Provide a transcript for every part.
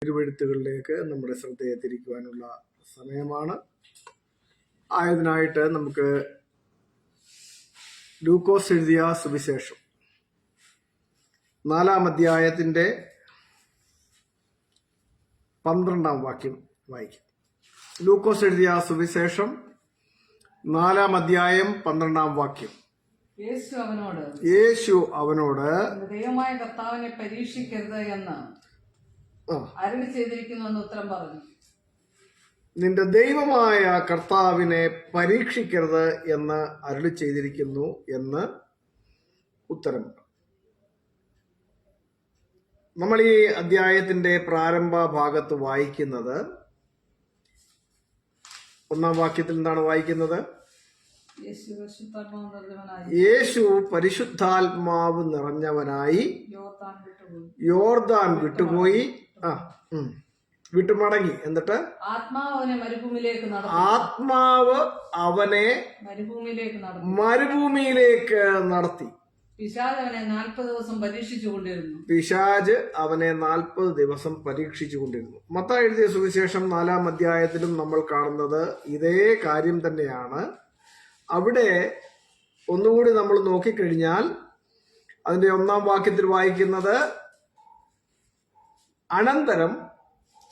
തിരുവെഴുത്തുകളിലേക്ക് നമ്മുടെ ശ്രദ്ധയെ തിരിക്കുവാനുള്ള സമയമാണ്. ആയതിനായിട്ട് നമുക്ക് ലൂക്കോസ് എഴുതിയ സുവിശേഷം 4-ാം അധ്യായത്തിന്റെ 12-ാം വാക്യം വായിക്കും. ലൂക്കോസ് എഴുതിയ സുവിശേഷം 4-ാം അധ്യായം 12-ാം വാക്യം. യേശു അവനോട് ദൈവമായ കർത്താവിനെ പരീക്ഷിക്കരുത് എന്ന് അരുളി ചെയ്തിരിക്കുന്നുവെന്ന് ഉത്തരം പറഞ്ഞു. നിന്റെ ദൈവമായ കർത്താവിനെ പരീക്ഷിക്കരുത് എന്ന് അരുളി ചെയ്തിരിക്കുന്നു എന്ന് ഉത്തരം. നമ്മൾ ഈ അധ്യായത്തിന്റെ പ്രാരംഭ ഭാഗത്ത് വായിക്കുന്നത് 1-ാം വാക്യത്തിൽ എന്താണ് വായിക്കുന്നത്? യേശു പരിശുദ്ധാത്മാവ് നിറഞ്ഞവനായി യോർദാൻ വിട്ടുപോയി വിട്ടുമടങ്ങി. എന്നിട്ട് ആത്മാവ് അവനെ മരുഭൂമിയിലേക്ക് നടത്തി. പിശാച് അവനെ 40 ദിവസം പരീക്ഷിച്ചുകൊണ്ടിരുന്നു. മത്തായി എഴുതിയ സുവിശേഷം 4-ാം അധ്യായത്തിലും നമ്മൾ കാണുന്നത് ഇതേ കാര്യം തന്നെയാണ്. അവിടെ ഒന്നുകൂടി നമ്മൾ നോക്കിക്കഴിഞ്ഞാൽ അതിന്റെ 1-ാം വാക്യത്തിൽ വായിക്കുന്നത് അനന്തരം,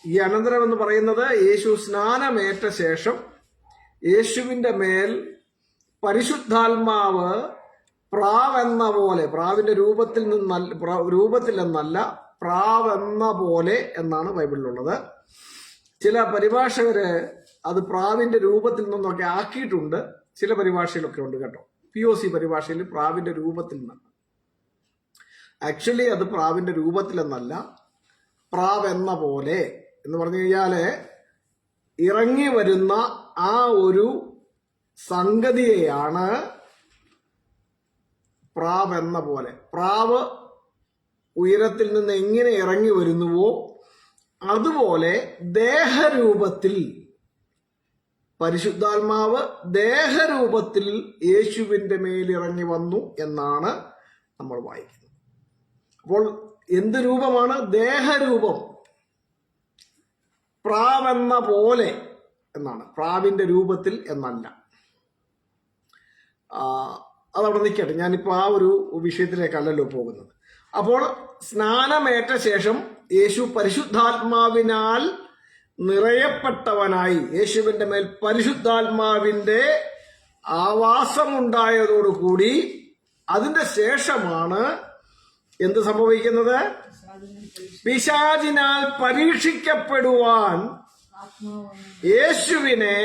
ഈ അനന്തരം എന്ന് പറയുന്നത് യേശു സ്നാനമേറ്റ ശേഷം യേശുവിന്റെ മേൽ പരിശുദ്ധാത്മാവ് പ്രാവെന്ന പോലെ, പ്രാവിന്റെ രൂപത്തിലെന്നല്ല പ്രാവെന്ന പോലെ എന്നാണ് ബൈബിളിലുള്ളത്. ചില പരിഭാഷകര് അത് പ്രാവിന്റെ രൂപത്തിൽ നിന്നൊക്കെ ആക്കിയിട്ടുണ്ട്. ചില പരിഭാഷയിലൊക്കെ ഉണ്ട് കേട്ടോ. POC പരിഭാഷയിൽ പ്രാവിന്റെ രൂപത്തിൽ നിന്നാണ്. ആക്ച്വലി അത് പ്രാവിന്റെ രൂപത്തിലെന്നല്ല, പ്രാവെന്ന പോലെ എന്ന് പറഞ്ഞു കഴിഞ്ഞാല് ഇറങ്ങി വരുന്ന ആ ഒരു സംഗതിയെയാണ് പ്രാവെന്ന പോലെ. പ്രാവ് ഉയരത്തിൽ നിന്ന് എങ്ങനെ ഇറങ്ങി വരുന്നുവോ അതുപോലെ ദേഹരൂപത്തിൽ പരിശുദ്ധാത്മാവ് ദേഹരൂപത്തിൽ യേശുവിന്റെ മേലിറങ്ങി വന്നു എന്നാണ് നമ്മൾ വായിക്കുന്നത്. അപ്പോൾ എന്ത് രൂപമാണ്? ദേഹരൂപം. പ്രാവെന്ന പോലെ എന്നാണ്, പ്രാവിന്റെ രൂപത്തിൽ എന്നല്ല. അതവിടെ നിൽക്കട്ടെ, ഞാനിപ്പോൾ ആ ഒരു വിഷയത്തിലേക്കല്ലല്ലോ പോകുന്നത്. അപ്പോൾ സ്നാനമേറ്റ ശേഷം യേശു പരിശുദ്ധാത്മാവിനാൽ നിറയപ്പെട്ടവനായി, യേശുവിന്റെ മേൽ പരിശുദ്ധാത്മാവിന്റെ ആവാസമുണ്ടായതോടുകൂടി അതിന്റെ ശേഷമാണ് എന്ത് സംഭവിക്കുന്നത്? പിശാചിനാൽ പരീക്ഷിക്കപ്പെടുവാൻ യേശുവിനെ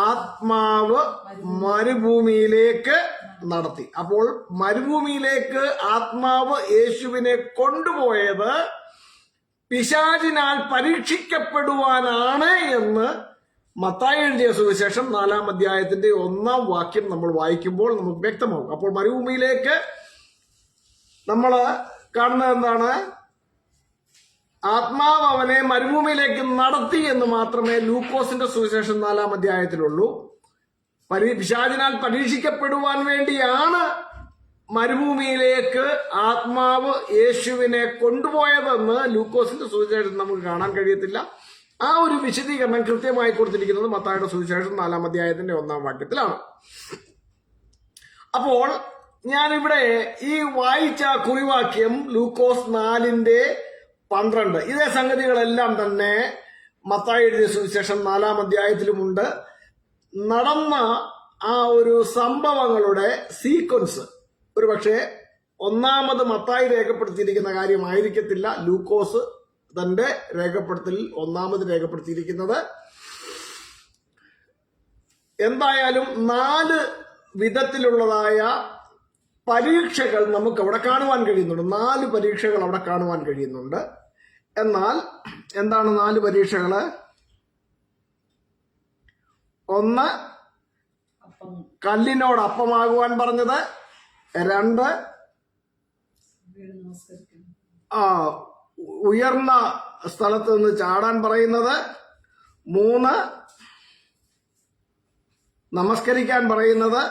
ആത്മാവ് മരുഭൂമിയിലേക്ക് നടത്തി. അപ്പോൾ മരുഭൂമിയിലേക്ക് ആത്മാവ് യേശുവിനെ കൊണ്ടുപോയത് പിശാചിനാൽ പരീക്ഷിക്കപ്പെടുവാനാണ് എന്ന് മത്തായി എഴുതിയ സുവിശേഷം 4-ാം അധ്യായത്തിന്റെ 1-ാം വാക്യം നമ്മൾ വായിക്കുമ്പോൾ നമുക്ക് വ്യക്തമാകും. അപ്പോൾ മരുഭൂമിയിലേക്ക് നമ്മൾ കാണുന്നത് എന്താണ്? ആത്മാവ് അവനെ മരുഭൂമിയിലേക്ക് നടത്തി എന്ന് മാത്രമേ ലൂക്കോസിന്റെ സുവിശേഷം 4-ാം അധ്യായത്തിലുള്ളൂ. പിശാചിനാൽ പരീക്ഷിക്കപ്പെടുവാൻ വേണ്ടിയാണ് മരുഭൂമിയിലേക്ക് ആത്മാവ് യേശുവിനെ കൊണ്ടുപോയതെന്ന് ലൂക്കോസിന്റെ സുവിശേഷം നമുക്ക് കാണാൻ കഴിയത്തില്ല. ആ ഒരു വിശദീകരണം കൃത്യമായി കൊടുത്തിരിക്കുന്നത് മത്തായിയുടെ സുവിശേഷം 4-ാം അധ്യായത്തിന്റെ 1-ാം വാക്യത്തിലാണ്. അപ്പോൾ ഞാനിവിടെ ഈ വായിച്ച കുറിവാക്യം ലൂക്കോസ് 4:12 ഇതേ സംഗതികളെല്ലാം തന്നെ മത്തായി എഴുതിയ സുവിശേഷം 4-ാം അധ്യായത്തിലുമുണ്ട്. നടന്ന ആ ഒരു സംഭവങ്ങളുടെ സീക്വൻസ് ഒരുപക്ഷെ ഒന്നാമത് മത്തായി രേഖപ്പെടുത്തിയിരിക്കുന്ന കാര്യമായിരിക്കത്തില്ല ലൂക്കോസ് തന്റെ രേഖപ്പെടുത്തലിൽ ഒന്നാമത് രേഖപ്പെടുത്തിയിരിക്കുന്നത്. എന്തായാലും 4 വിധത്തിലുള്ളതായ പരീക്ഷകൾ നമുക്ക് അവിടെ കാണുവാൻ കഴിയുന്നുണ്ട്. 4 പരീക്ഷകൾ അവിടെ കാണുവാൻ കഴിയുന്നുണ്ട്. എന്നാൽ എന്താണ് 4 പരീക്ഷകള്? 1, കല്ലിനോട് അപ്പമാകുവാൻ പറഞ്ഞത്. 2, ഉയർന്ന സ്ഥലത്ത് നിന്ന് ചാടാൻ പറയുന്നത്. 3, നമസ്കരിക്കാൻ പറയുന്നത്.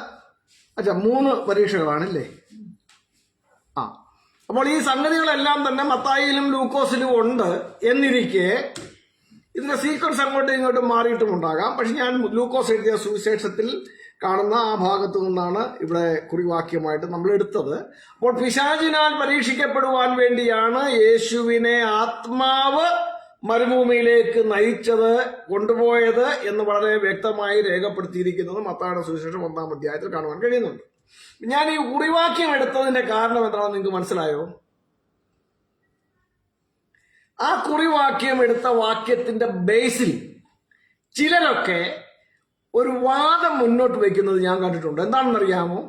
3 പരീക്ഷകളാണല്ലേ. അപ്പോൾ ഈ സംഗതികളെല്ലാം തന്നെ മത്തായിയിലും ലൂക്കോസിലും ഉണ്ട് എന്നിരിക്കെ ഇതിന്റെ സീക്വൻസ് അങ്ങോട്ടും ഇങ്ങോട്ടും മാറിയിട്ടുമുണ്ടാകാം. പക്ഷെ ഞാൻ ലൂക്കോസ് എഴുതിയ സുവിശേഷത്തിൽ കാണുന്ന ആ ഭാഗത്തു നിന്നാണ് ഇവിടെ കുറിവാക്യമായിട്ട് നമ്മൾ എടുത്തത്. അപ്പോൾ പിശാചിനാൽ പരീക്ഷിക്കപ്പെടുവാൻ വേണ്ടിയാണ് യേശുവിനെ ആത്മാവ് മരുഭൂമിയിലേക്ക് നയിച്ചത്, കൊണ്ടുപോയത് എന്ന് വളരെ വ്യക്തമായി രേഖപ്പെടുത്തിയിരിക്കുന്നത് മത്തായിയുടെ സുവിശേഷം 1-ാം അധ്യായത്തിൽ കാണുവാൻ കഴിയുന്നുണ്ട്. ഞാൻ ഈ കുറിവാക്യം എടുത്തതിന്റെ കാരണം എന്താണെന്ന് നിങ്ങൾക്ക് മനസ്സിലായോ? ആ കുറിവാക്യം എടുത്ത വാക്യത്തിന്റെ ബേസിൽ ചിലരൊക്കെ ഒരു വാദം മുന്നോട്ട് വയ്ക്കുന്നത് ഞാൻ കണ്ടിട്ടുണ്ട്. എന്താണെന്നറിയാമോ?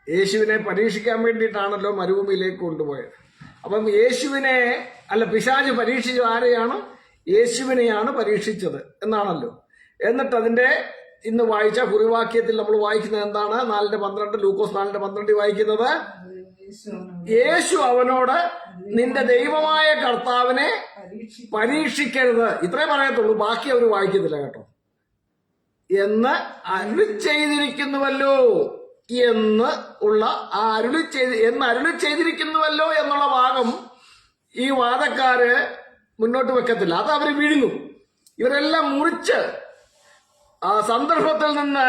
യേശുവിനെ പരീക്ഷിക്കാൻ വേണ്ടിയിട്ടാണല്ലോ മരുഭൂമിയിലേക്ക് കൊണ്ടുപോയത്. അപ്പം യേശുവിനെ പിശാച് പരീക്ഷിച്ചത് ആരെയാണ്? യേശുവിനെയാണ് പരീക്ഷിച്ചത് എന്നാണല്ലോ. എന്നിട്ട് അതിന്റെ ഇന്ന് വായിച്ച കുറിവാക്യത്തിൽ നമ്മൾ വായിക്കുന്നത് എന്താണ്? 4:12, ലൂക്കോസ് 4:12 വായിക്കുന്നത്, യേശു അവനോട് നിന്റെ ദൈവമായ കർത്താവിനെ പരീക്ഷിക്കരുത്, ഇത്രേ പറയത്തുള്ളൂ, ബാക്കി അവർ വായിക്കുന്നില്ല കേട്ടോ. എന്ന് അരുളി ചെയ്തിരിക്കുന്നുവല്ലോ എന്ന് ഉള്ള ആ അരുളി ചെയ്തിരിക്കുന്നുവല്ലോ എന്നുള്ള ഭാഗം ഈ വാദക്കാര് മുന്നോട്ട് വെക്കത്തില്ല. അത് അവര് വിഴുങ്ങും. ഇവരെല്ലാം മുറിച്ച് ആ സന്ദർഭത്തിൽ നിന്ന്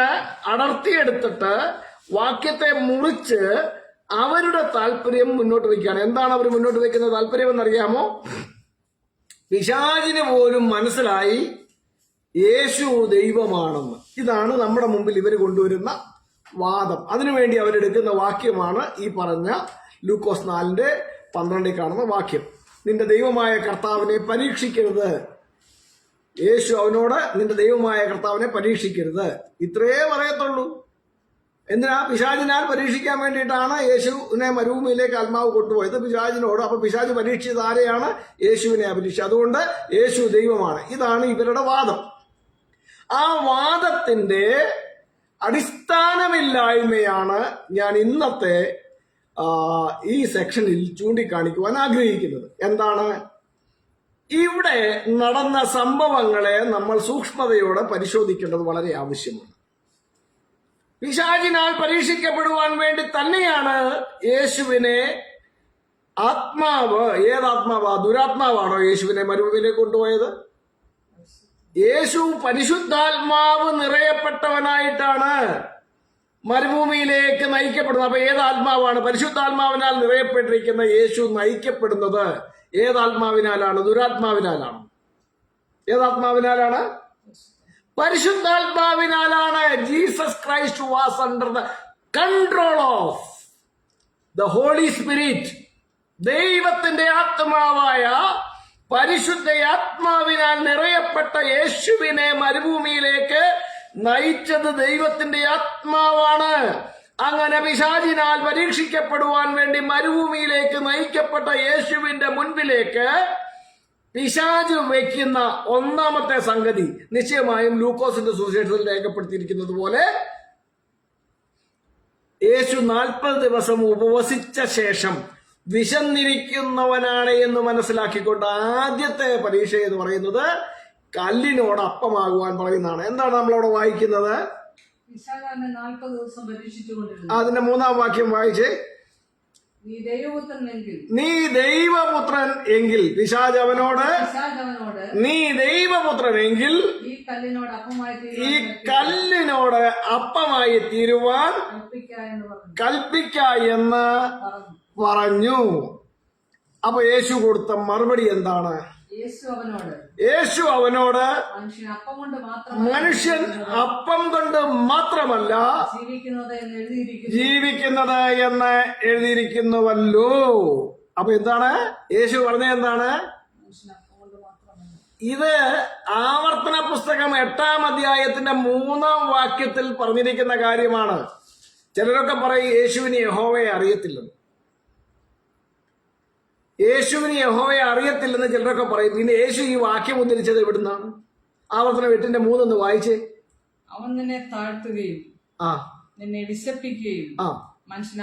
അടർത്തിയെടുത്തിട്ട് വാക്യത്തെ മുറിച്ച് അവരുടെ താല്പര്യം മുന്നോട്ട് വയ്ക്കുകയാണ്. എന്താണ് അവർ മുന്നോട്ട് വയ്ക്കുന്ന താല്പര്യം എന്നറിയാമോ? പിശാചിന് പോലും മനസ്സിലായി യേശു ദൈവമാണെന്ന്. ഇതാണ് നമ്മുടെ മുമ്പിൽ ഇവർ കൊണ്ടുവരുന്ന വാദം. അതിനുവേണ്ടി അവരെടുക്കുന്ന വാക്യമാണ് ഈ പറഞ്ഞ ലൂക്കോസ് 4:12 കാണുന്ന വാക്യം. നിന്റെ ദൈവമായ കർത്താവിനെ പരീക്ഷിക്കരുത്. യേശു അവനോട് നിന്റെ ദൈവമായ കർത്താവിനെ പരീക്ഷിക്കരുത്, ഇത്രേ പറയത്തുള്ളൂ. എന്തിനാ? പിശാചിനാൽ പരീക്ഷിക്കാൻ വേണ്ടിയിട്ടാണ് യേശുവിനെ മരുഭൂമിയിലേക്ക് ആത്മാവ് കൊണ്ടുപോയത്, പിശാചിനോട്. അപ്പൊ പിശാച് പരീക്ഷിച്ചത് ആരെയാണ്? യേശുവിനെ പരീക്ഷിച്ചത്. അതുകൊണ്ട് യേശു ദൈവമാണ്. ഇതാണ് ഇവരുടെ വാദം. ആ വാദത്തിന്റെ അടിസ്ഥാനമില്ലായ്മയാണ് ഞാൻ ഇന്നത്തെ ഈ സെക്ഷനിൽ ചൂണ്ടിക്കാണിക്കുവാൻ ആഗ്രഹിക്കുന്നത്. എന്താണ്? ഇവിടെ നടന്ന സംഭവങ്ങളെ നമ്മൾ സൂക്ഷ്മതയോടെ പരിശോധിക്കേണ്ടത് വളരെ ആവശ്യമാണ്. പിശാചിനാൽ പരീക്ഷിക്കപ്പെടുവാൻ വേണ്ടി തന്നെയാണ് യേശുവിനെ ആത്മാവ്, ഏതാത്മാവാ? ദുരാത്മാവാണോ യേശുവിനെ മരുഭൂമിയിലേക്ക് കൊണ്ടുപോയത്? യേശു പരിശുദ്ധാത്മാവ് നിറയപ്പെട്ടവനായിട്ടാണ് മരുഭൂമിയിലേക്ക് നയിക്കപ്പെടുന്നത്. അപ്പൊ ഏതാത്മാവാണ്? പരിശുദ്ധാത്മാവിനാൽ നിറയപ്പെട്ടിരിക്കുന്ന യേശു നയിക്കപ്പെടുന്നത് ഏതാത്മാവിനാലാണ്? ദുരാത്മാവിനാലാണ്? ഏതാത്മാവിനാലാണ്? പരിശുദ്ധാത്മാവിനാലാണ്. Jesus Christ was under the control of the Holy Spirit. ദൈവത്തിന്റെ ആത്മാവായ പരിശുദ്ധ ആത്മാവിനാൽ നിറയപ്പെട്ട യേശുവിനെ മരുഭൂമിയിലേക്ക് നയിച്ചത് ദൈവത്തിന്റെ ആത്മാവാണ്. അങ്ങനെ പിശാചിനാൽ പരീക്ഷിക്കപ്പെടുവാൻ വേണ്ടി മരുഭൂമിയിലേക്ക് നയിക്കപ്പെട്ട യേശുവിന്റെ മുൻപിലേക്ക് പിശാച് വയ്ക്കുന്ന ഒന്നാമത്തെ സംഗതി നിശ്ചയമായും ലൂക്കോസിന്റെ സുവിശേഷത്തിൽ രേഖപ്പെടുത്തിയിരിക്കുന്നത് പോലെ യേശു 40 ദിവസം ഉപവസിച്ച ശേഷം വിശന്നിരിക്കുന്നവനാണ് എന്ന് മനസ്സിലാക്കിക്കൊണ്ട് ആദ്യത്തെ പരീക്ഷ എന്ന് പറയുന്നത് കല്ലിനോട് അപ്പമാകുവാൻ പറയുന്നതാണ്. എന്താണ് നമ്മളവിടെ വായിക്കുന്നത്? അതിന്റെ 3-ാം വാക്യം വായിച്ചേ. നീ ദൈവപുത്രൻ എങ്കിൽ, പിശാച് അവനോട് നീ ദൈവപുത്രൻ എങ്കിൽ ഈ കല്ലിനോട് അപ്പമായി തീരുവാൻ കൽപ്പിക്ക എന്ന് പറഞ്ഞു. അപ്പൊ യേശു കൊടുത്ത മറുപടി എന്താണ്? യേശു അവനോട് മനുഷ്യൻ അപ്പം കൊണ്ട് മാത്രമല്ല ജീവിക്കുന്നത് എന്ന് എഴുതിയിരിക്കുന്നുവല്ലോ. അപ്പൊ എന്താണ് യേശു പറഞ്ഞത്? എന്താണ് ഇത്? ആവർത്തന പുസ്തകം 8-ാം അധ്യായത്തിന്റെ 3-ാം വാക്യത്തിൽ പറഞ്ഞിരിക്കുന്ന കാര്യമാണ്. ചിലരൊക്കെ പറയും യേശുവിന് യഹോവയെ അറിയത്തില്ലെന്ന്. യേശുവിന് യഹോവയെ അറിയത്തില്ലെന്ന് ചിലരൊക്കെ പറയും. പിന്നെ യേശു ഈ വാക്യം ഉദ്ധരിച്ചത് എവിടുന്നാണ്? ആവർത്തനം 8:3 വായിച്ചേ. അവൻ നിന്നെ താഴ്ത്തുകയും നിന്നെ വിശപ്പിക്കുകയും മനുഷ്യൻ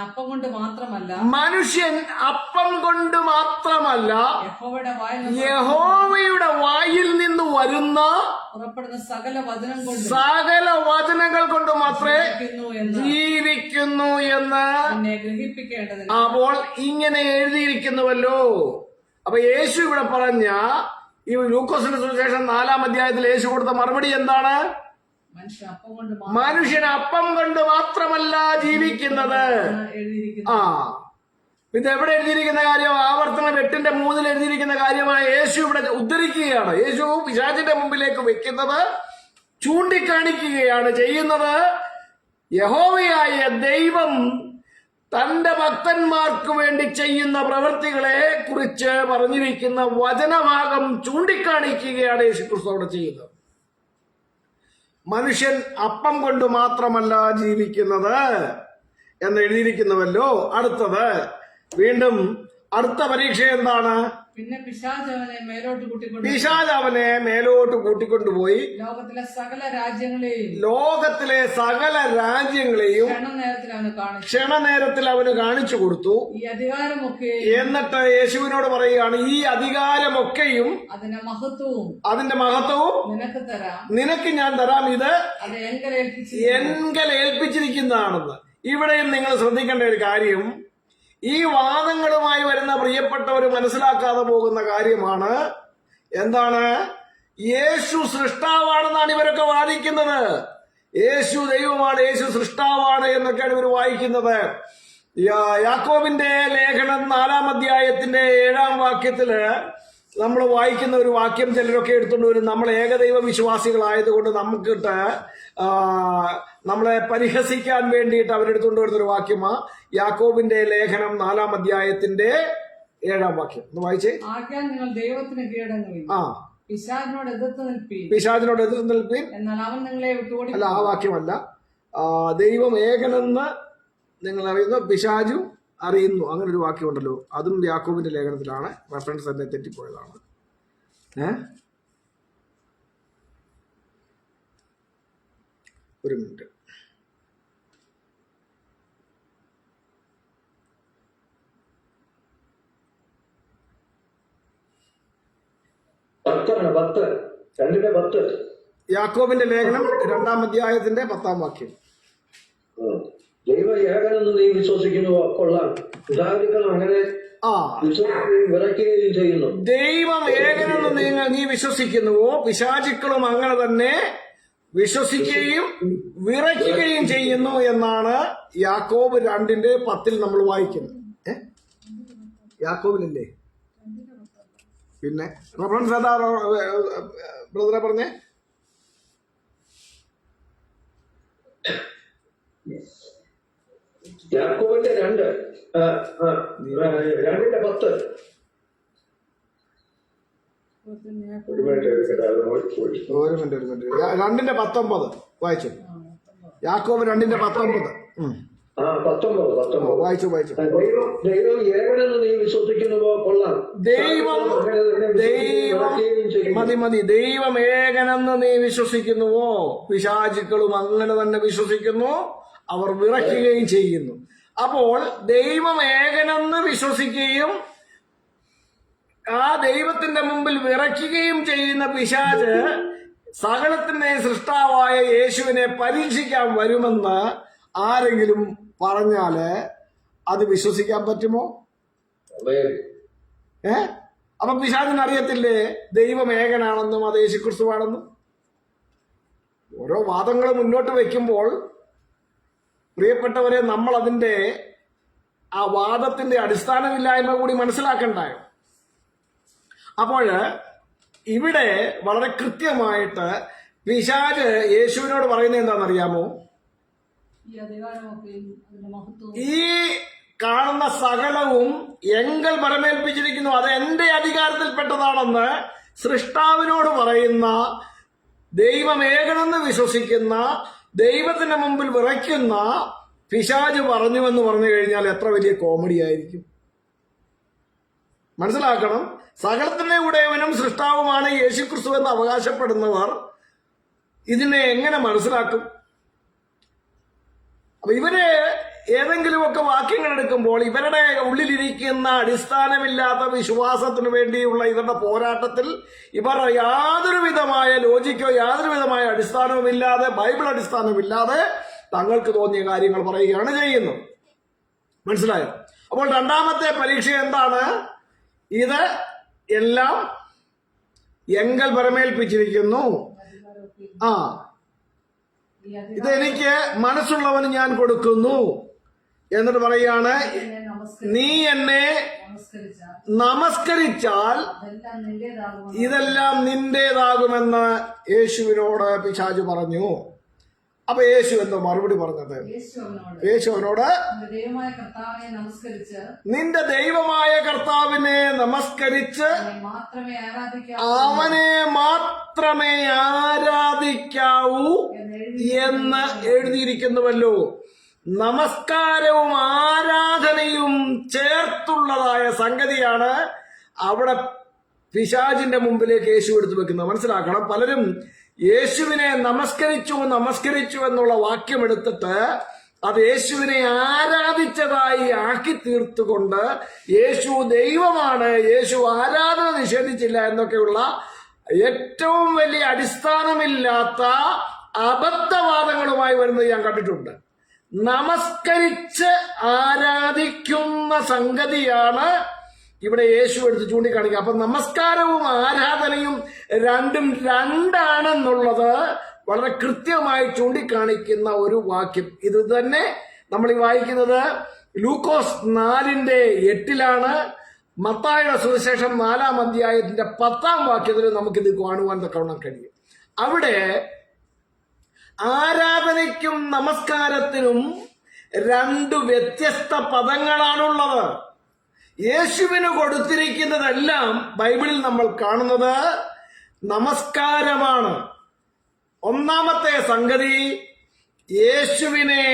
അപ്പം കൊണ്ട് മാത്രമല്ല യഹോവയുടെ വായിൽ നിന്ന് വരുന്ന പുറപ്പെടുന്ന സകല വചനങ്ങൾ കൊണ്ട് മാത്രമേ ജീവിക്കുന്നു എന്ന് ഗ്രഹിപ്പിക്കേണ്ടത്. അപ്പോൾ ഇങ്ങനെ എഴുതിയിരിക്കുന്നുവല്ലോ. അപ്പൊ യേശു ഇവിടെ പറഞ്ഞ ഈ ലൂക്കോസിന്റെ സുവിശേഷം 4-ാം അധ്യായത്തിൽ യേശു കൊടുത്ത മറുപടി എന്താണ്? മനുഷ്യൻ അപ്പം കൊണ്ട് മാത്രമല്ല ജീവിക്കുന്നത്. എഴുതിയിരിക്കുന്നു. ആ, ഇത് എവിടെ എഴുതിയിരിക്കുന്ന കാര്യം? ആവർത്തനം 8:3 എഴുതിയിരിക്കുന്ന കാര്യമായ യേശു ഇവിടെ ഉദ്ധരിക്കുകയാണ്. യേശു പിശാചിന്റെ മുമ്പിലേക്ക് വെക്കുന്നത്, ചൂണ്ടിക്കാണിക്കുകയാണ് ചെയ്യുന്നത്. യഹോവയായ ദൈവം തന്റെ ഭക്തന്മാർക്ക് വേണ്ടി ചെയ്യുന്ന പ്രവൃത്തികളെ കുറിച്ച് പറഞ്ഞിരിക്കുന്ന വചനഭാഗം ചൂണ്ടിക്കാണിക്കുകയാണ് യേശുക്രിസ്തു അവിടെ ചെയ്യുന്നത്. മനുഷ്യൻ അപ്പം കൊണ്ട് മാത്രമല്ല ജീവിക്കുന്നത് എന്ന് എഴുതിയിരിക്കുന്നുവല്ലോ. അടുത്തത് വീണ്ടും അടുത്ത പരീക്ഷ എന്താണ്? പിന്നെ പിശാച് അവനെ മേലോട്ട് കൂട്ടിക്കൊണ്ടുപോയി ലോകത്തിലെ സകല രാജ്യങ്ങളെയും ക്ഷണനേരത്തിൽ അവന് കാണിച്ചു കൊടുത്തു. ഈ അധികാരമൊക്കെ എന്നിട്ട് യേശുവിനോട് പറയുകയാണ്, ഈ അധികാരമൊക്കെയും അതിന്റെ മഹത്വവും നിനക്ക് ഞാൻ തരാം. ഇത് എങ്കൽ ഏൽപ്പിച്ചിരിക്കുന്നതാണെന്ന്. ഇവിടെയും നിങ്ങൾ ശ്രദ്ധിക്കേണ്ട ഒരു കാര്യം, ഈ വാദങ്ങളുമായി വരുന്ന പ്രിയപ്പെട്ടവർ മനസ്സിലാക്കാതെ പോകുന്ന കാര്യമാണ്. എന്താണ്? യേശു സൃഷ്ടാവാണെന്നാണ് ഇവരൊക്കെ വാദിക്കുന്നത്. യേശു ദൈവമാണ്, യേശു സൃഷ്ടാവാണ് എന്നൊക്കെയാണ് ഇവർ വായിക്കുന്നത്. യാക്കോബിന്റെ ലേഖനം 4-ാം അധ്യായത്തിന്റെ 7-ാം വാക്യത്തില് നമ്മൾ വായിക്കുന്ന ഒരു വാക്യം ചിലരൊക്കെ എടുത്തുകൊണ്ട് വരും. നമ്മൾ ഏകദൈവ വിശ്വാസികളായതുകൊണ്ട് നമുക്കിട്ട് നമ്മളെ പരിഹസിക്കാൻ വേണ്ടിയിട്ട് അവരെടുത്തുകൊണ്ട് വരുന്നൊരു വാക്യമാ യാക്കോബിന്റെ ലേഖനം 4-ാം അധ്യായത്തിന്റെ 7-ാം വാക്യം. ഒന്ന് വായിച്ചേ. നിങ്ങൾ ദൈവത്തിന് കീഴടങ്ങുവിൻ, പിശാചിനോട് എതിർത്ത് നിൽപ്പീൻ, എന്നാൽ അവൻ നിങ്ങളെ വിട്ടുകൊടുക്കും. അല്ല, ആ വാക്യമല്ല. ദൈവം ഏകനെന്ന് നിങ്ങൾ അറിയുന്നു, പിശാചും അറിയുന്നു. അങ്ങനെ ഒരു വാക്യമുണ്ടല്ലോ, അതും യാക്കോബിന്റെ ലേഖനത്തിലാണ്. റെഫറൻസ് തന്നെ തെറ്റിപ്പോയതാണ്. ഒരു മിനിറ്റ്. യാക്കോബിന്റെ ലേഖനം 2-ാം അധ്യായത്തിന്റെ 10-ാം വാക്യം. ദൈവം ഏകനെന്ന് നീ വിശ്വസിക്കുന്നുവോ? കൊള്ളാം. അങ്ങനെ വിറയ്ക്കുകയും ചെയ്യുന്നു. ദൈവം ഏകനെന്ന് നീ വിശ്വസിക്കുന്നുവോ? പിശാചുക്കളും അങ്ങനെ തന്നെ വിശ്വസിക്കുകയും വിറയ്ക്കുകയും ചെയ്യുന്നു എന്നാണ് യാക്കോബ് 2:10 നമ്മൾ വായിക്കുന്നത്. യാക്കോബിലല്ലേ? പിന്നെ റഫറൻസ് ഏതാ ബ്രദറെ പറഞ്ഞേ? യാക്കോബിന്റെ 2:10. ഒരു മിനിറ്റ് 2:19 വായിച്ചു. യാക്കോബ് 2:19 വായിച്ചു. ദൈവം ഏകനെന്ന് നീ വിശ്വസിക്കുന്നുവോ? കൊള്ളാം. മതി. ദൈവം ഏകനെന്ന് നീ വിശ്വസിക്കുന്നുവോ? പിശാചുക്കളും അങ്ങനെ തന്നെ വിശ്വസിക്കുന്നു, അവർ വിറയ്ക്കുകയും ചെയ്യുന്നു. അപ്പോൾ ദൈവം ഏകനെന്ന് വിശ്വസിക്കുകയും ആ ദൈവത്തിന്റെ മുമ്പിൽ വിറയ്ക്കുകയും ചെയ്യുന്ന പിശാച് സകലത്തിന്റെ സൃഷ്ടാവായ യേശുവിനെ പരീക്ഷിക്കാൻ വരുമെന്ന് ആരെങ്കിലും പറഞ്ഞാല് അത് വിശ്വസിക്കാൻ പറ്റുമോ? അപ്പൊ പിശാചിന് അറിയത്തില്ലേ ദൈവം ഏകനാണെന്നും അത് യേശുക്രിസ്തുവാണെന്നും? ഓരോ വാദങ്ങൾ മുന്നോട്ട് വയ്ക്കുമ്പോൾ പ്രിയപ്പെട്ടവരെ, നമ്മൾ അതിന്റെ ആ വാദത്തിന്റെ അടിസ്ഥാനമില്ലായ്മ കൂടി മനസ്സിലാക്കണ്ടായോ? അപ്പോൾ ഇവിടെ വളരെ കൃത്യമായിട്ട് പിശാച് യേശുവിനോട് പറയുന്നത് എന്താണെന്നറിയാമോ? ഈ കാണുന്ന സകലവും എങ്കൽ ബലമേൽപ്പിച്ചിരിക്കുന്നു, അത് എന്റെ അധികാരത്തിൽപ്പെട്ടതാണെന്ന് സൃഷ്ടാവിനോട് പറയുന്ന, ദൈവം ഏകനെന്ന് വിശ്വസിക്കുന്ന, ദൈവത്തിന്റെ മുമ്പിൽ വിറയ്ക്കുന്ന പിശാച് പറഞ്ഞുവെന്ന് പറഞ്ഞു കഴിഞ്ഞാൽ എത്ര വലിയ കോമഡി ആയിരിക്കും. മനസ്സിലാക്കണം, സകലത്തിന്റെ ഉടയവനും സൃഷ്ടാവുമാണ് യേശുക്രിസ്തു എന്ന് അവകാശപ്പെടുന്നവർ ഇതിനെ എങ്ങനെ മനസ്സിലാക്കും? അപ്പൊ ഇവര് ഏതെങ്കിലുമൊക്കെ വാക്യങ്ങൾ എടുക്കുമ്പോൾ ഇവരുടെ ഉള്ളിലിരിക്കുന്ന അടിസ്ഥാനമില്ലാത്ത വിശ്വാസത്തിന് വേണ്ടിയുള്ള ഇവരുടെ പോരാട്ടത്തിൽ ഇവർ യാതൊരു വിധമായ ലോജിക്കോ യാതൊരു വിധമായ അടിസ്ഥാനവുമില്ലാതെ, ബൈബിൾ അടിസ്ഥാനമില്ലാതെ തങ്ങൾക്ക് തോന്നിയ കാര്യങ്ങൾ പറയുകയാണ് ചെയ്യുന്നത്. മനസ്സിലായോ? അപ്പോൾ രണ്ടാമത്തെ പരീക്ഷ എന്താണ്? ഇത് എല്ലാം എങ്കൽ പരമേൽപ്പിച്ചിരിക്കുന്നു. ആ ഇതെനിക്ക് മനസ്സുള്ളവന് ഞാൻ കൊടുക്കുന്നു എന്നിട്ട് പറയാണ്, നീ എന്നെ നമസ്കരിച്ചാൽ ഇതെല്ലാം നിന്റേതാകുമെന്ന് യേശുവിനോട് പിശാച് പറഞ്ഞു. അപ്പൊ യേശു എന്തോ മറുപടി പറഞ്ഞത്? യേശു അവനോട്, നിന്റെ ദൈവമായ കർത്താവിനെ നമസ്കരിച്ച് അവനെ മാത്രമേ ആരാധിക്കാവൂ എന്ന് എഴുതിയിരിക്കുന്നുവല്ലോ. നമസ്കാരവും ആരാധനയും ചേർത്തുള്ളതായ സംഗതിയാണ് അവിടെ പിശാചിന്റെ മുമ്പിലേക്ക് യേശു എടുത്തു വെക്കുന്നത്. മനസ്സിലാക്കണം, പലരും യേശുവിനെ നമസ്കരിച്ചു എന്നുള്ള വാക്യം എടുത്തിട്ട് അത് യേശുവിനെ ആരാധിച്ചതായി ആക്കി തീർത്തുകൊണ്ട് യേശു ദൈവമാണ്, യേശു ആരാധന നിഷേധിച്ചില്ല എന്നൊക്കെയുള്ള ഏറ്റവും വലിയ അടിസ്ഥാനമില്ലാത്ത അബദ്ധവാദങ്ങളുമായി വരുന്നത് ഞാൻ കണ്ടിട്ടുണ്ട്. നമസ്കരിച്ച് ആരാധിക്കുന്ന സംഗതിയാണ് ഇവിടെ യേശു എടുത്ത് ചൂണ്ടിക്കാണിക്കുക. അപ്പൊ നമസ്കാരവും ആരാധനയും രണ്ടും രണ്ടാണെന്നുള്ളത് വളരെ കൃത്യമായി ചൂണ്ടിക്കാണിക്കുന്ന ഒരു വാക്യം. ഇത് തന്നെ നമ്മൾ ഈ വായിക്കുന്നത് ലൂക്കോസ് 4:8 മത്തായിയുടെ സുവിശേഷം 4-ാം അധ്യായത്തിന്റെ 10-ാം വാക്യത്തിൽ നമുക്കിത് കാണുവാൻ തക്കവണ്ണം കഴിയും. അവിടെ ആരാധനയ്ക്കും നമസ്കാരത്തിനും രണ്ട് വ്യത്യസ്ത പദങ്ങളാണുള്ളത്. യേശുവിന് കൊടുത്തിരിക്കുന്നതെല്ലാം ബൈബിളിൽ നമ്മൾ കാണുന്നത് നമസ്കാരമാണ്. ഒന്നാമത്തെ സംഗതി, യേശുവിനെ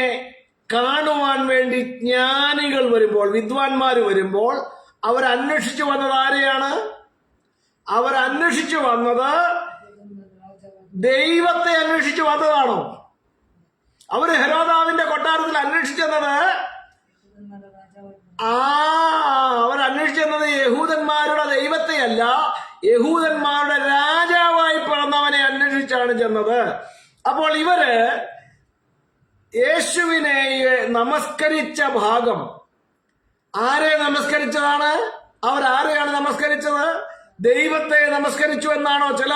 കാണുവാൻ വേണ്ടി ജ്ഞാനികൾ വരുമ്പോൾ, വിദ്വാൻമാർ വരുമ്പോൾ അവരന്വേഷിച്ചു വന്നത് ആരെയാണ്? അവരന്വേഷിച്ചു വന്നത് ദൈവത്തെ അന്വേഷിച്ചു വന്നതാണോ? അവര് ഹെരോദാവിന്റെ കൊട്ടാരത്തിൽ അന്വേഷിച്ചെന്നത് അവരന്വേഷിച്ചെന്നത് യഹൂദന്മാരുടെ ദൈവത്തെയല്ല, യഹൂദന്മാരുടെ രാജാവായി പിറന്നവനെ അന്വേഷിച്ചാണ് ചെന്നത്. അപ്പോൾ ഇവര് യേശുവിനെ നമസ്കരിച്ച ഭാഗം ആരെ നമസ്കരിച്ചതാണ്? അവരാരെയാണ് നമസ്കരിച്ചത്? ദൈവത്തെ നമസ്കരിച്ചു എന്നാണോ? ചില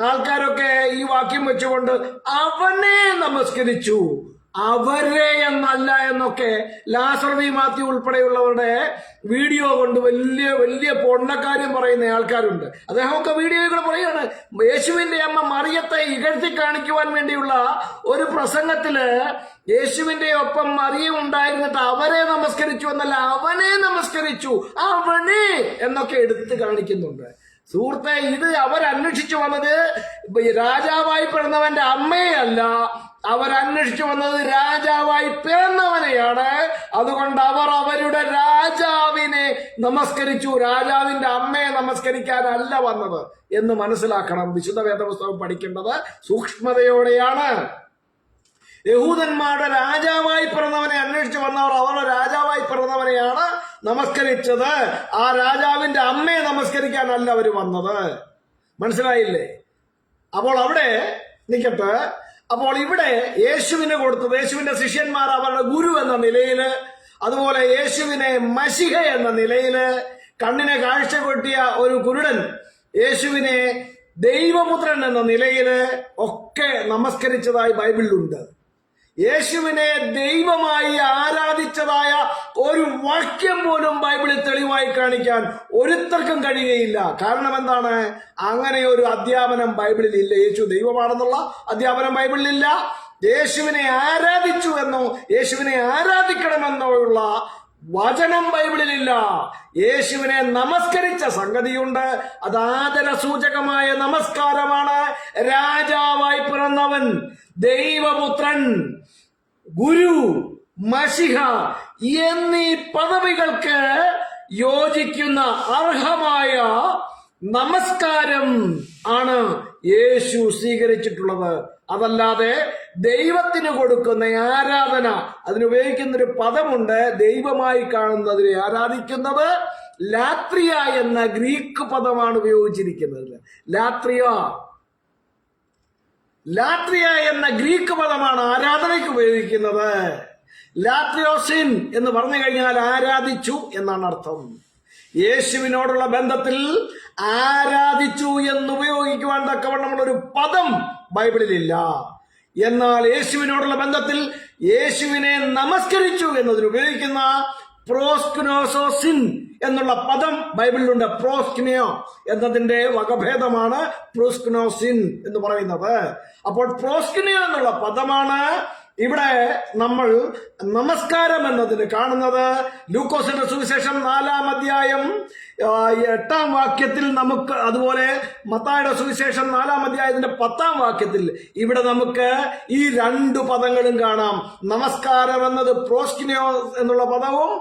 ആൾക്കാരൊക്കെ ഈ വാക്യം വെച്ചുകൊണ്ട് അവനെ നമസ്കരിച്ചു, അവരെ എന്നല്ല എന്നൊക്കെ ലാസർ വി മാത്യു ഉൾപ്പെടെയുള്ളവരുടെ വീഡിയോ കൊണ്ട് വലിയ വലിയ പൊണ്ണക്കാര്യം പറയുന്ന ആൾക്കാരുണ്ട്. അദ്ദേഹമൊക്കെ വീഡിയോകൾ പറയാണ്, യേശുവിന്റെ അമ്മ മറിയത്തെ ഇകഴ്ത്തി കാണിക്കുവാൻ വേണ്ടിയുള്ള ഒരു പ്രസംഗത്തില് യേശുവിന്റെ ഒപ്പം മറിയം ഉണ്ടായിരുന്നിട്ട് അവരെ നമസ്കരിച്ചു എന്നല്ല, അവനെ നമസ്കരിച്ചു, അവനെ എന്നൊക്കെ എടുത്ത് കാണിക്കുന്നുണ്ട്. സുഹൃത്തെ, ഇത് അവരന്വേഷിച്ചു വന്നത് രാജാവായി പിറന്നവന്റെ അമ്മയെയല്ല, അവരന്വേഷിച്ചു വന്നത് രാജാവായി പിറന്നവനെയാണ്. അതുകൊണ്ട് അവർ അവരുടെ രാജാവിനെ നമസ്കരിച്ചു, രാജാവിന്റെ അമ്മയെ നമസ്കരിക്കാനല്ല വന്നത് എന്ന് മനസ്സിലാക്കണം. വിശുദ്ധ വേദപുസ്തകം പഠിക്കേണ്ടത് സൂക്ഷ്മതയോടെയാണ്. യഹൂദന്മാരുടെ രാജാവായി പിറന്നവനെ അന്വേഷിച്ചു വന്നവർ അവരുടെ രാജാവായി പിറന്നവനെയാണ് നമസ്കരിച്ചത്. ആ രാജാവിന്റെ അമ്മയെ നമസ്കരിക്കാനല്ല അവർ വന്നത്. മനസ്സിലായില്ലേ? അപ്പോൾ അവിടെ നിൽക്കട്ടെ. അപ്പോൾ ഇവിടെ യേശുവിന് കൊടുത്തത്, യേശുവിന്റെ ശിഷ്യന്മാർ അവരുടെ ഗുരു എന്ന നിലയില്, അതുപോലെ യേശുവിനെ മശിഹ എന്ന നിലയില്, കണ്ണിനെ കാഴ്ച കൊട്ടിയ ഒരു കുരുടൻ യേശുവിനെ ദൈവപുത്രൻ എന്ന നിലയില് ഒക്കെ നമസ്കരിച്ചതായി ബൈബിളിലുണ്ട്. യേശുവിനെ ദൈവമായി ആരാധിച്ചതായ ഒരു വാക്യം പോലും ബൈബിളിൽ തെളിവായി കാണിക്കാൻ ഒരുത്തർക്കും കഴിയുകയില്ല. കാരണം എന്താണ്? അങ്ങനെ ഒരു അധ്യാപനം ബൈബിളിൽ ഇല്ല. യേശു ദൈവമാണെന്നുള്ള അധ്യാപനം ബൈബിളിലില്ല. യേശുവിനെ ആരാധിച്ചു എന്നോ യേശുവിനെ ആരാധിക്കണമെന്നോ ഉള്ള വചനം ബൈബിളിലില്ല. യേശുവിനെ നമസ്കരിച്ച സംഗതിയുണ്ട്. അത് ആദര സൂചകമായ നമസ്കാരമാണ്. രാജാവായി പിറന്നവൻ, ദൈവപുത്രൻ, ഗുരു, മശിഹ എന്നീ പദവികൾക്ക് യോജിക്കുന്ന അർഹമായ നമസ്കാരം ആണ് യേശു സ്വീകരിച്ചിട്ടുള്ളത്. അതല്ലാതെ ദൈവത്തിന് കൊടുക്കുന്ന ആരാധന, അതിനുപയോഗിക്കുന്നൊരു പദമുണ്ട്, ദൈവമായി കാണുന്നതിനെ ആരാധിക്കുന്നത് ലാത്രിയ എന്ന ഗ്രീക്ക് പദമാണ് ഉപയോഗിച്ചിരിക്കുന്നത്. ലാത്രിയ എന്ന ഗ്രീക്ക് പദമാണ് ആരാധനയ്ക്ക് ഉപയോഗിക്കുന്നത്. ലാത്രിയോസിൻ എന്ന് പറഞ്ഞു കഴിഞ്ഞാൽ ആരാധിച്ചു എന്നാണ് അർത്ഥം. യേശുവിനോടുള്ള ബന്ധത്തിൽ ആരാധിച്ചു എന്ന് പറയുവാൻ തക്കവണ്ണമുള്ള ഒരു പദം ബൈബിളിലില്ല. എന്നാൽ യേശുവിനോടുള്ള ബന്ധത്തിൽ യേശുവിനെ നമസ്കരിച്ചു എന്നതിന് ഉപയോഗിക്കുന്ന പ്രോസ്ക്നോസോസിൻ എന്നുള്ള പദം ബൈബിളിലുണ്ട്. പ്രോസ്ക്നിയോ എന്നതിന്റെ വകഭേദമാണ് പ്രോസ്ക്നോസിൻ എന്ന് പറയുന്നത്. അപ്പോൾ പ്രോസ്ക്നിയോ എന്നുള്ള പദമാണ് ഇവിടെ നമ്മൾ നമസ്കാരം എന്നതിന് കാണുന്നത്. ലൂക്കോസിന്റെ സുവിശേഷം 4-ാം അധ്യായം 8-ാം വാക്യത്തിൽ നമുക്ക്, അതുപോലെ മത്തായിയുടെ സുവിശേഷം 4-ാം അധ്യായത്തിന്റെ 10-ാം വാക്യത്തിൽ ഇവിടെ നമുക്ക് ഈ രണ്ടു പദങ്ങളും കാണാം. നമസ്കാരം എന്നത് പ്രോസ്കിനിയോ എന്നുള്ള പദവും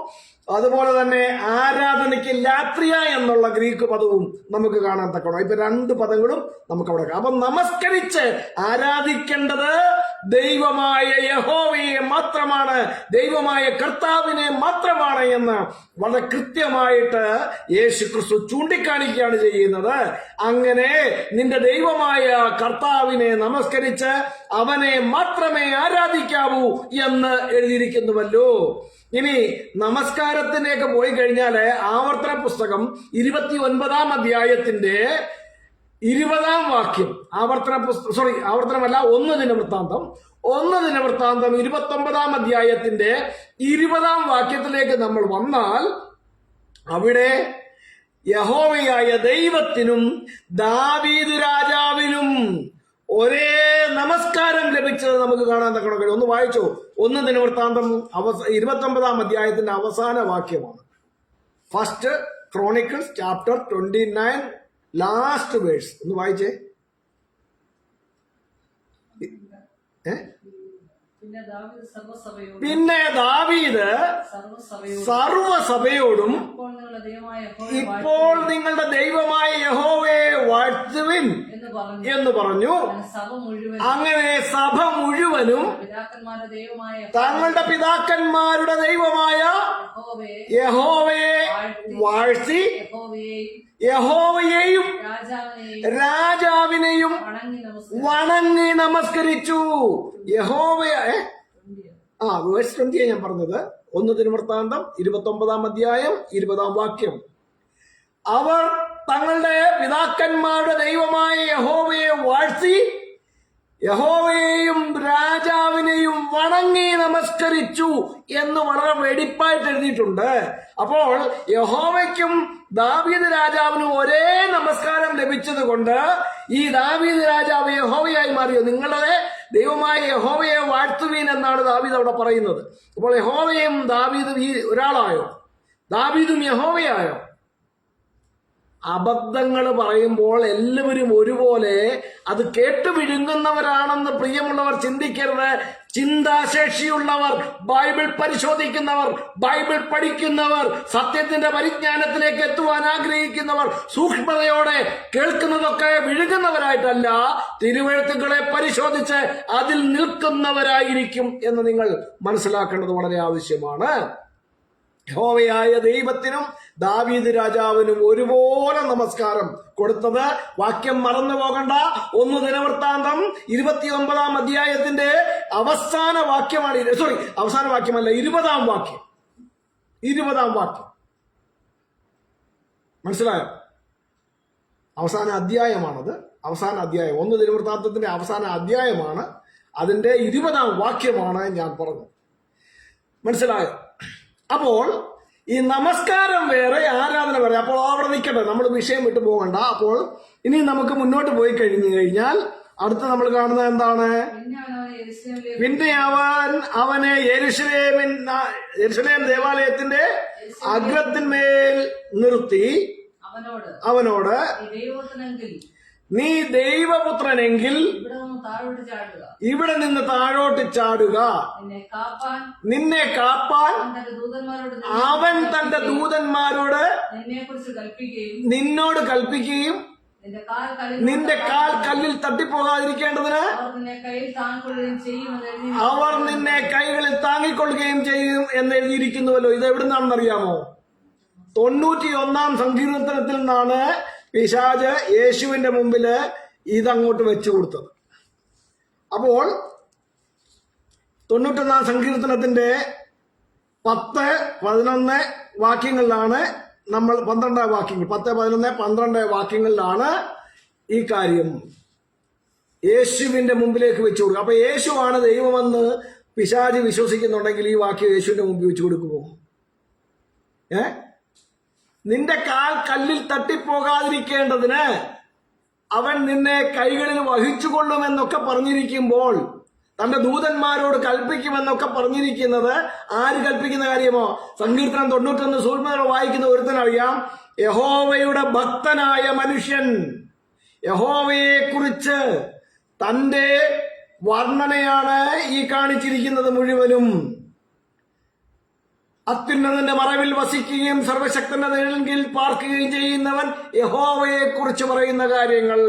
അതുപോലെ തന്നെ ആരാധനയ്ക്ക് ലാത്രിയ എന്നുള്ള ഗ്രീക്ക് പദവും നമുക്ക് കാണാൻ തക്കണം. ഇപ്പൊ രണ്ട് പദങ്ങളും നമുക്ക് അവിടെ കാണാം. അപ്പൊ നമസ്കരിച്ച് ആരാധിക്കേണ്ടത് ദൈവമായ യഹോവയെ മാത്രമാണ്, ദൈവമായ കർത്താവിനെ മാത്രമാണ് എന്ന് വളരെ കൃത്യമായിട്ട് യേശു ക്രിസ്തു ചൂണ്ടിക്കാണിക്കുകയാണ് ചെയ്യുന്നത്. അങ്ങനെ നിന്റെ ദൈവമായ കർത്താവിനെ നമസ്കരിച്ച് അവനെ മാത്രമേ ആരാധിക്കാവൂ എന്ന് എഴുതിയിരിക്കുന്നുവല്ലോ. ഇനി നമസ്കാരത്തിലേക്ക് പോയി കഴിഞ്ഞാല് ആവർത്തന പുസ്തകം 29-ാം അധ്യായത്തിന്റെ 20-ാം വാക്യം, ആവർത്തനമല്ല 1 ദിനവൃത്താന്തം 29-ാം അധ്യായത്തിന്റെ 20-ാം വാക്യത്തിലേക്ക് നമ്മൾ വന്നാൽ അവിടെ യഹോവയായ ദൈവത്തിനും ദാവീദ് രാജാവിനും ഒരേ നമസ്കാരം ലഭിച്ചത് നമുക്ക് കാണാൻ തക്കണമെങ്കിൽ ഒന്ന് വായിച്ചോ. 1 ദിനവൃത്താന്തം 29-ാം അധ്യായത്തിന്റെ അവസാന വാക്യമാണ്. First Chronicles chapter 29 last verse ഒന്ന് വായിച്ചേ. പിന്നെ ദാവീദ് സർവസഭയോടും ഇപ്പോൾ നിങ്ങളുടെ ദൈവമായ യഹോവയെ വാഴ്ത്തുവിൻ എന്ന് പറഞ്ഞു. അങ്ങനെ സഭ മുഴുവനും തങ്ങളുടെ പിതാക്കന്മാരുടെ ദൈവമായ യഹോവയെ വാഴ്ത്തി യഹോവയെയും രാജാവിനെയും വണങ്ങി നമസ്കരിച്ചു. യഹോവയെ വേഴ്സ് 20 ഞാൻ പറഞ്ഞത്. 1 ദിനവൃത്താന്തം 29-ാം അധ്യായം 20-ാം വാക്യം. അവർ തങ്ങളുടെ പിതാക്കന്മാരുടെ ദൈവമായ യഹോവയെ വാഴ്ത്തി യഹോവയെയും രാജാവിനെയും വണങ്ങി നമസ്കരിച്ചു എന്ന് വളരെ വെടിപ്പായിട്ട് എഴുതിയിട്ടുണ്ട്. അപ്പോൾ യഹോവയ്ക്കും ദാവീദ് രാജാവിനും ഒരേ നമസ്കാരം ലഭിച്ചത് കൊണ്ട് ഈ ദാവീദ് രാജാവ് യഹോവയായി മാറിയോ. നിങ്ങളുടെ ദൈവമായ യഹോവയെ വാഴ്ത്തുവീൻ എന്നാണ് ദാവീദ് അവിടെ പറയുന്നത്. അപ്പോൾ യഹോവയും ദാവീദും ഈ ഒരാളായോ? ദാവീദും യഹോവയായോ? അബദ്ധങ്ങൾ പറയുമ്പോൾ എല്ലാവരും ഒരുപോലെ അത് കേട്ടു വിഴുങ്ങുന്നവരാണെന്ന് പ്രിയമുള്ളവർ ചിന്തിക്കരുത്. ചിന്താശേഷിയുള്ളവർ, ബൈബിൾ പരിശോധിക്കുന്നവർ, ബൈബിൾ പഠിക്കുന്നവർ, സത്യത്തിന്റെ പരിജ്ഞാനത്തിലേക്ക് എത്തുവാൻ ആഗ്രഹിക്കുന്നവർ സൂക്ഷ്മതയോടെ കേൾക്കുന്നതൊക്കെ വിഴുങ്ങുന്നവരായിട്ടല്ല, തിരുവെഴുത്തുകളെ പരിശോധിച്ച് അതിൽ നിൽക്കുന്നവരായിരിക്കും എന്ന് നിങ്ങൾ മനസ്സിലാക്കേണ്ടത് വളരെ ആവശ്യമാണ്. യഹോവയായ ദൈവത്തിനും ദാവീദ് രാജാവിനും ഒരുപോലെ നമസ്കാരം കൊടുത്തത് വാക്യം മറന്നു പോകണ്ട. 1 ദിനവൃത്താന്തം 29-ാം അധ്യായത്തിന്റെ അവസാന വാക്യമാണ്. അവസാന വാക്യമല്ല, 20-ാം വാക്യം. 20-ാം വാക്യം മനസ്സിലായോ? അവസാന അധ്യായമാണത്. അവസാന അധ്യായം 1 ദിനവൃത്താന്തത്തിന്റെ അവസാന അധ്യായമാണ്. അതിന്റെ 20-ാം വാക്യമാണ് ഞാൻ പറഞ്ഞത്. മനസ്സിലായോ? അപ്പോൾ ഈ നമസ്കാരം വേറെ, ആരാധന വേറെ. അപ്പോൾ അവിടെ നിൽക്കട്ടെ, നമ്മൾ വിഷയം വിട്ടു പോകണ്ട. അപ്പോൾ ഇനി നമുക്ക് മുന്നോട്ട് പോയി കഴിഞ്ഞാൽ അടുത്ത് നമ്മൾ കാണുന്നത് എന്താണ്? പിന്നെ അവനെ യെരൂശലേം ദേവാലയത്തിന്റെ അഗ്രത്തിന്മേൽ നിർത്തി അവനോട് നീ ദൈവപുത്രനെങ്കിൽ ഇവിടെ നിന്ന് താഴോട്ട് ചാടുക, നിന്നെ കാപ്പാൻ അവൻ തന്റെ ദൂതന്മാരോട് നിന്നോട് കൽപ്പിക്കുകയും നിന്റെ കാൽ കല്ലിൽ തട്ടിപ്പോകാതിരിക്കേണ്ടതിന് അവർ നിന്നെ കൈകളിൽ താങ്ങിക്കൊള്ളുകയും ചെയ്യും എന്ന് എഴുതിയിരിക്കുന്നുവല്ലോ. ഇത് എവിടുന്നാണെന്നറിയാമോ? 91-ാം സങ്കീർത്തനത്തിൽ നിന്നാണ് പിശാച് യേശുവിന്റെ മുമ്പില് ഇതങ്ങോട്ട് വെച്ചു കൊടുത്തത്. അപ്പോൾ 91-ാം സങ്കീർത്തനത്തിന്റെ 10, 11 വാക്യങ്ങളിലാണ് നമ്മൾ 12 വാക്യങ്ങൾ 10, 11, 12 വാക്യങ്ങളിലാണ് ഈ കാര്യം യേശുവിന്റെ മുമ്പിലേക്ക് വെച്ചു കൊടുക്കുക. അപ്പൊ യേശുവാണ് ദൈവമെന്ന് പിശാച് വിശ്വസിക്കുന്നുണ്ടെങ്കിൽ ഈ വാക്യം യേശുവിന്റെ മുമ്പിൽ വെച്ചു കൊടുക്കുമോ? നിന്റെ കാൽ കല്ലിൽ തട്ടിപ്പോകാതിരിക്കേണ്ടതിന് അവൻ നിന്നെ കൈകളിൽ വഹിച്ചുകൊള്ളുമെന്നൊക്കെ പറഞ്ഞിരിക്കുമ്പോൾ, തന്റെ ദൂതന്മാരോട് കൽപ്പിക്കുമെന്നൊക്കെ പറഞ്ഞിരിക്കുന്നത് ആര് കൽപ്പിക്കുന്ന കാര്യമോ? സങ്കീർത്തനം 91 സൂക്ഷ്മതകൾ വായിക്കുന്ന ഒരുത്തനറിയാം, യഹോവയുടെ ഭക്തനായ മനുഷ്യൻ യഹോവയെ കുറിച്ച് തന്റെ വർണ്ണനയാണ് ഈ കാണിച്ചിരിക്കുന്നത് മുഴുവനും. അത്യുന്നതന്റെ മറവിൽ വസിക്കുകയും സർവശക്തന്റെ നിഴലിൽ പാർക്കുകയും ചെയ്യുന്നവൻ യഹോവയെ കുറിച്ച് പറയുന്ന കാര്യങ്ങൾ.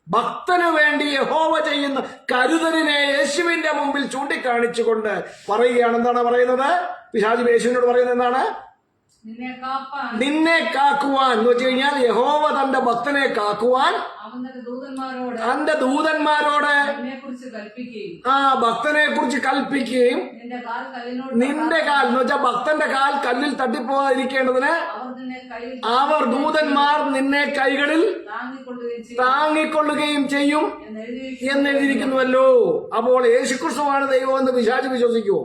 ഭക്തന് വേണ്ടി യഹോവ ചെയ്യുന്ന കരുതലിനെ യേശുവിന്റെ മുമ്പിൽ ചൂണ്ടിക്കാണിച്ചുകൊണ്ട് പറയുകയാണ്. എന്താണ് പറയുന്നത്? പിശാച് യേശുവിനോട് പറയുന്നത് എന്താണ്? നിന്നെ കാക്കുവാൻ എന്ന് വെച്ച് കഴിഞ്ഞാൽ യഹോവ തന്റെ ഭക്തനെ കാക്കുവാൻ തന്റെ ദൂതന്മാരോട് ഭക്തനെ കുറിച്ച് കൽപ്പിക്കുകയും നിന്റെ കാൽ എന്ന് വെച്ചാൽ ഭക്തന്റെ കാൽ കല്ലിൽ തട്ടിപ്പോകാതിരിക്കേണ്ടതിന് അവർ ദൂതന്മാർ നിന്നെ കൈകളിൽ താങ്ങിക്കൊള്ളുകയും ചെയ്യും എന്നെഴുതിയിരിക്കുന്നുവല്ലോ. അപ്പോൾ യേശുക്രിസ്തുവാണ് ദൈവമെന്ന് പിശാച് വിശ്വസിക്കുമോ?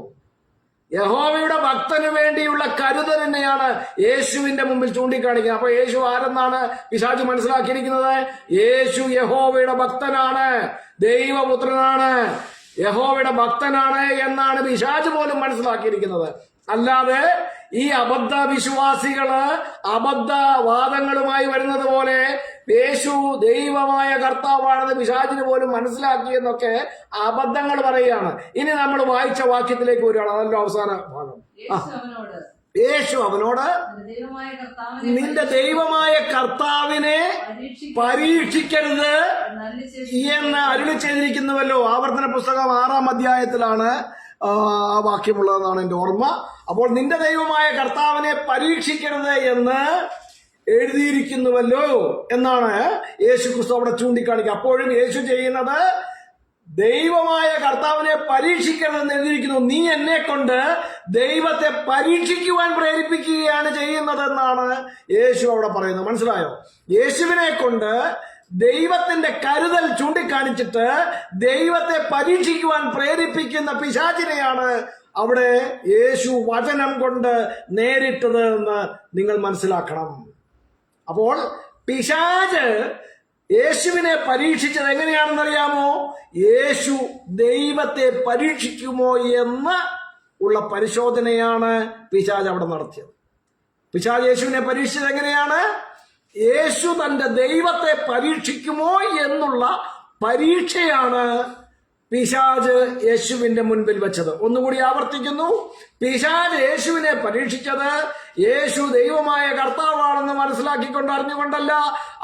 യഹോവയുടെ ഭക്തന് വേണ്ടിയുള്ള കരുതൽ തന്നെയാണ് യേശുവിന്റെ മുമ്പിൽ ചൂണ്ടിക്കാണിക്കുന്നത്. അപ്പൊ യേശു ആരെന്നാണ് പിശാച് മനസ്സിലാക്കിയിരിക്കുന്നത്? യേശു യഹോവയുടെ ഭക്തനാണ്, ദൈവപുത്രനാണ്, യഹോവയുടെ ഭക്തനാണ് എന്നാണ് പിശാച് പോലും മനസ്സിലാക്കിയിരിക്കുന്നത്. അല്ലാതെ ഈ അബദ്ധ വിശ്വാസികള് അബദ്ധവാദങ്ങളുമായി വരുന്നത് പോലെ യേശു ദൈവമായ കർത്താവാണെന്ന് പിശാചിന് പോലും മനസ്സിലാക്കിയെന്നൊക്കെ അബദ്ധങ്ങൾ പറയുകയാണ്. ഇനി നമ്മൾ വായിച്ച വാക്യത്തിലേക്ക് വരികയാണ്. അതല്ലോ അവസാന ഭാഗം. യേശു അവനോട് നിന്റെ ദൈവമായ കർത്താവിനെ പരീക്ഷിക്കരുത് എന്ന് അരുളി ചെയ്തിരിക്കുന്നുവല്ലോ. ആവർത്തന പുസ്തകം 6-ാം അധ്യായത്തിലാണ് ആ വാക്യമുള്ളതെന്നാണ് എന്റെ ഓർമ്മ. അപ്പോൾ നിന്റെ ദൈവമായ കർത്താവിനെ പരീക്ഷിക്കരുത് എന്ന് എഴുതിയിരിക്കുന്നുവല്ലോ എന്നാണ് യേശു ക്രിസ്തു അവിടെ ചൂണ്ടിക്കാണിക്കുക. അപ്പോഴും യേശു ചെയ്യുന്നത് ദൈവമായ കർത്താവിനെ പരീക്ഷിക്കരുതെന്ന് എഴുതിയിരിക്കുന്നു. നീ എന്നെ കൊണ്ട് ദൈവത്തെ പരീക്ഷിക്കുവാൻ പ്രേരിപ്പിക്കുകയാണ് ചെയ്യുന്നതെന്നാണ് യേശു അവിടെ പറയുന്നത്. മനസ്സിലായോ? യേശുവിനെ കൊണ്ട് ദൈവത്തിന്റെ കരുതൽ ചൂണ്ടിക്കാണിച്ചിട്ട് ദൈവത്തെ പരീക്ഷിക്കുവാൻ പ്രേരിപ്പിക്കുന്ന പിശാചിനെയാണ് അവിടെ യേശു വചനം കൊണ്ട് നേരിട്ടത് എന്ന് നിങ്ങൾ മനസ്സിലാക്കണം. അപ്പോൾ പിശാച് യേശുവിനെ പരീക്ഷിച്ചത് എങ്ങനെയാണെന്നറിയാമോ? യേശു ദൈവത്തെ പരീക്ഷിക്കുമോ എന്ന് ഉള്ള പരിശോധനയാണ് പിശാച് അവിടെ നടത്തിയത്. പിശാച് യേശുവിനെ പരീക്ഷിച്ചത് എങ്ങനെയാണ്? യേശു തന്റെ ദൈവത്തെ പരീക്ഷിക്കുമോ എന്നുള്ള പരീക്ഷയാണ് പിശാച് യേശുവിന്റെ മുൻപിൽ വെച്ചത്. ഒന്നുകൂടി ആവർത്തിക്കുന്നു, പിശാച് യേശുവിനെ പരീക്ഷിച്ചത് യേശു ദൈവമായ കർത്താവാണെന്ന് മനസ്സിലാക്കിക്കൊണ്ട് അറിഞ്ഞുകൊണ്ടല്ല,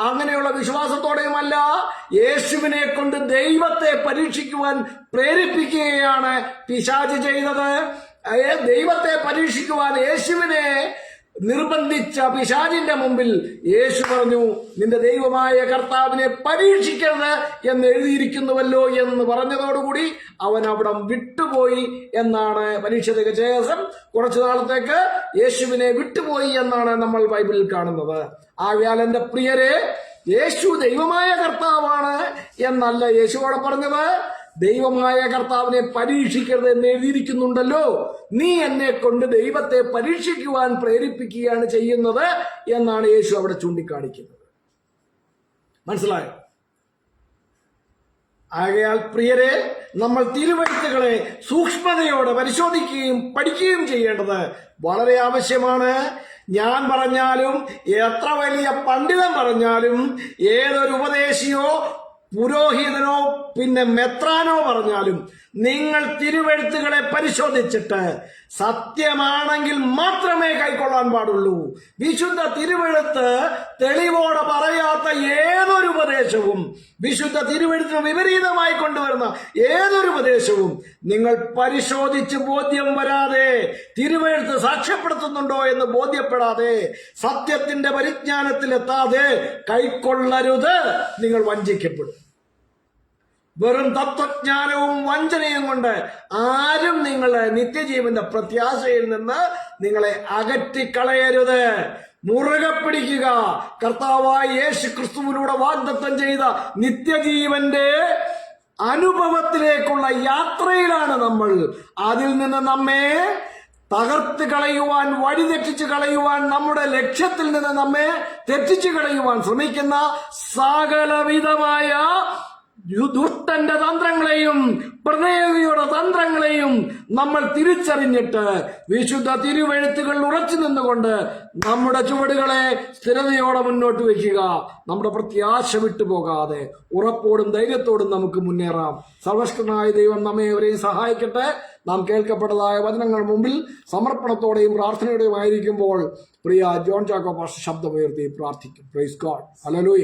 അങ്ങനെയുള്ള വിശ്വാസത്തോടെയുമല്ല, യേശുവിനെ കൊണ്ട് ദൈവത്തെ പരീക്ഷിക്കുവാൻ പ്രേരിപ്പിക്കുകയാണ് പിശാച് ചെയ്തത്. ദൈവത്തെ പരീക്ഷിക്കുവാൻ യേശുവിനെ നിർബന്ധിച്ച പിശാചിന്റെ മുമ്പിൽ യേശു പറഞ്ഞു, നിന്റെ ദൈവമായ കർത്താവിനെ പരീക്ഷിക്കരുത് എന്ന് എഴുതിയിരിക്കുന്നുവല്ലോ എന്ന് പറഞ്ഞതോടുകൂടി അവൻ അവിടം വിട്ടുപോയി എന്നാണ്. പരീക്ഷയ്ക്ക് ശേഷം കുറച്ചു നാളത്തേക്ക് യേശുവിനെ വിട്ടുപോയി എന്നാണ് നമ്മൾ ബൈബിളിൽ കാണുന്നത്. ആകയാൽ എന്റെ പ്രിയരെ, യേശു ദൈവമായ കർത്താവാണ് എന്നല്ല യേശു അവിടെ പറഞ്ഞത്. ദൈവമായ കർത്താവിനെ പരീക്ഷിക്കരുത് എന്ന് എഴുതിയിരിക്കുന്നുണ്ടല്ലോ, നീ എന്നെ കൊണ്ട് ദൈവത്തെ പരീക്ഷിക്കുവാൻ പ്രേരിപ്പിക്കുകയാണ് ചെയ്യുന്നത് എന്നാണ് യേശു അവിടെ ചൂണ്ടിക്കാണിക്കുന്നത്. മനസ്സിലായോ? ആകയാൽ പ്രിയരെ, നമ്മൾ തിരുവെഴുത്തുകളെ സൂക്ഷ്മതയോടെ പരിശോധിക്കുകയും പഠിക്കുകയും ചെയ്യേണ്ടത് വളരെ ആവശ്യമാണ്. ഞാൻ പറഞ്ഞാലും എത്ര വലിയ പണ്ഡിതൻ പറഞ്ഞാലും ഏതൊരു ഉപദേശിയോ പുരോഹിതനോ പിന്നെ മെത്രാനോ പറഞ്ഞാലും നിങ്ങൾ തിരുവെഴുത്തുകളെ പരിശോധിച്ചിട്ട് സത്യമാണെങ്കിൽ മാത്രമേ കൈക്കൊള്ളാൻ പാടുള്ളൂ. വിശുദ്ധ തിരുവെഴുത്ത് തെളിവോടെ പറയാത്ത ഏതൊരു ഉപദേശവും, വിശുദ്ധ തിരുവെഴുത്തിന് വിപരീതമായി കൊണ്ടുവരുന്ന ഏതൊരു ഉപദേശവും നിങ്ങൾ പരിശോധിച്ച് ബോധ്യം വരാതെ, തിരുവെഴുത്ത് സാക്ഷ്യപ്പെടുത്തുന്നുണ്ടോ എന്ന് ബോധ്യപ്പെടാതെ, സത്യത്തിന്റെ പരിജ്ഞാനത്തിലെത്താതെ കൈക്കൊള്ളരുത്. നിങ്ങൾ വഞ്ചിക്കപ്പെടും. വെറും തത്വജ്ഞാനവും വഞ്ചനയും കൊണ്ട് ആരും നിങ്ങളെ നിത്യജീവന്റെ പ്രത്യാശയിൽ നിന്ന് നിങ്ങളെ അകറ്റിക്കളയരുത്. മുറുകെ പിടിക്കുക. കർത്താവായ യേശു ക്രിസ്തുവിലൂടെ വാഗ്ദത്തം ചെയ്ത നിത്യജീവന്റെ അനുഭവത്തിലേക്കുള്ള യാത്രയിലാണ് നമ്മൾ. അതിൽ നിന്ന് നമ്മെ തകർത്ത് കളയുവാൻ, വഴിതെറ്റിച്ച് കളയുവാൻ, നമ്മുടെ ലക്ഷ്യത്തിൽ നിന്ന് നമ്മെ തെറ്റിച്ചു കളയുവാൻ ശ്രമിക്കുന്ന സകലവിധമായ ദുഷ്ടന്റെ തന്ത്രങ്ങളെയും പ്രതിയോഗിയുടെ തന്ത്രങ്ങളെയും നമ്മൾ തിരിച്ചറിഞ്ഞിട്ട് വിശുദ്ധ തിരുവെഴുത്തുകളിൽ ഉറച്ചു നിന്നുകൊണ്ട് നമ്മുടെ ചുവടുകളെ സ്ഥിരതയോടെ മുന്നോട്ട് വയ്ക്കുക. നമ്മുടെ പ്രത്യാശ വിട്ടുപോകാതെ ഉറപ്പോടും ധൈര്യത്തോടും നമുക്ക് മുന്നേറാം. സർവശക്തനായ ദൈവം നമ്മെ എവരെയും സഹായിക്കട്ടെ. നാം കേൾക്കപ്പെട്ടതായ വചനങ്ങൾ മുമ്പിൽ സമർപ്പണത്തോടെയും പ്രാർത്ഥനയോടെയും ആയിരിക്കുമ്പോൾ പ്രിയ ജോൺ ചാക്കോ പാസ്റ്റർ ശബ്ദമുയർത്തി പ്രാർത്ഥിക്കും. Praise God. ഹല്ലേലൂയ.